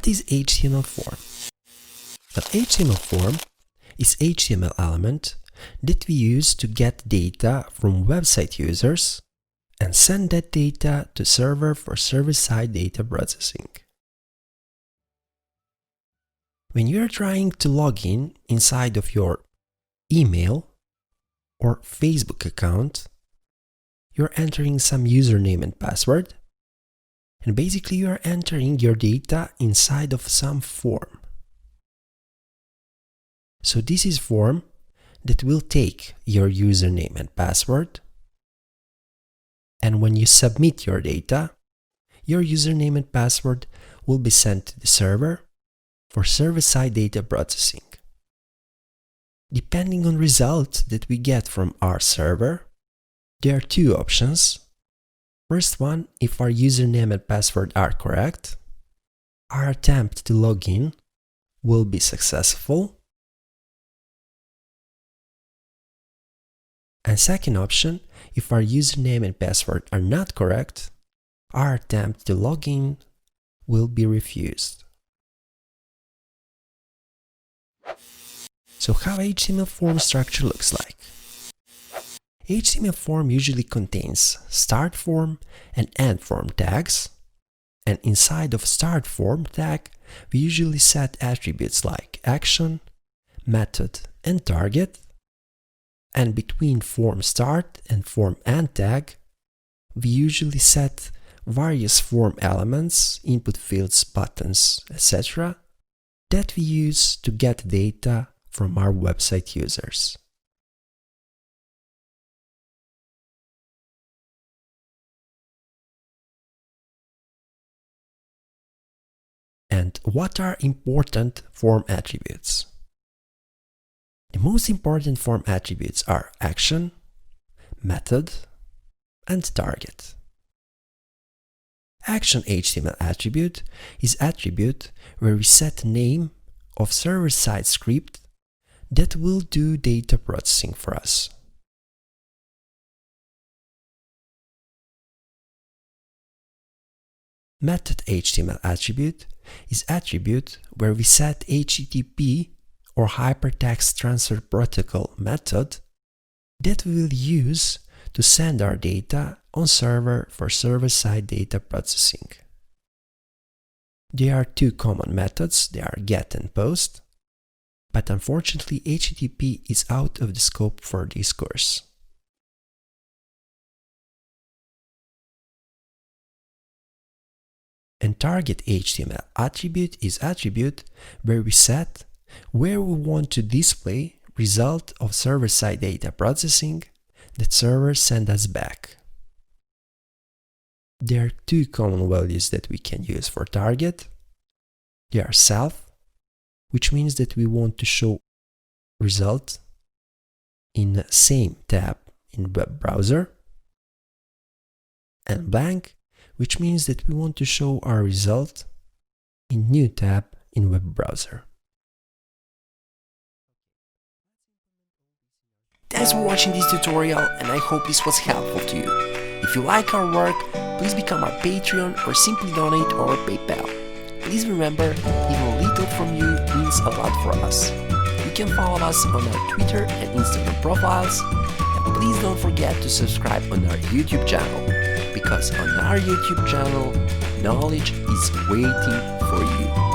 what is HTML form? An HTML form is HTML element that we use to get data from website users and send that data to server for server-side data processing. When you are trying to log in inside of your email or Facebook account, you're entering some username and password, and basically you are entering your data inside of some form. So this is form that will take your username and password, and when you submit your data, your username and password will be sent to the server for server-side data processing. Depending on results that we get from our server, there are two options. First one, if our username and password are correct, our attempt to log in will be successful. And second option, if our username and password are not correct, our attempt to log in will be refused. So how HTML form structure looks like? HTML form usually contains start form and end form tags, and inside of start form tag we usually set attributes like action, method and target, and between form start and form end tag we usually set various form elements, input fields, buttons, etc. that we use to get data from our website users. And what are important form attributes? The most important form attributes are action, method, and target. Action HTML attribute is attribute where we set name of server-side script that will do data processing for us. Method HTML attribute is attribute where we set HTTP or Hypertext Transfer Protocol method that we will use to send our data on server for server-side data processing. There are two common methods, they are get and post, but unfortunately HTTP is out of the scope for this course. And target HTML attribute is attribute where we set where we want to display result of server-side data processing that server send us back. There are two common values that we can use for target. They are self, which means that we want to show result in the same tab in web browser, and blank, which means that we want to show our result in new tab in web browser. Thanks for watching this tutorial, and I hope this was helpful to you. If you like our work, please become our Patreon or simply donate or PayPal. Please remember, even a little from you means a lot for us. You can follow us on our Twitter and Instagram profiles, and please don't forget to subscribe on our YouTube channel, because on our YouTube channel, knowledge is waiting for you.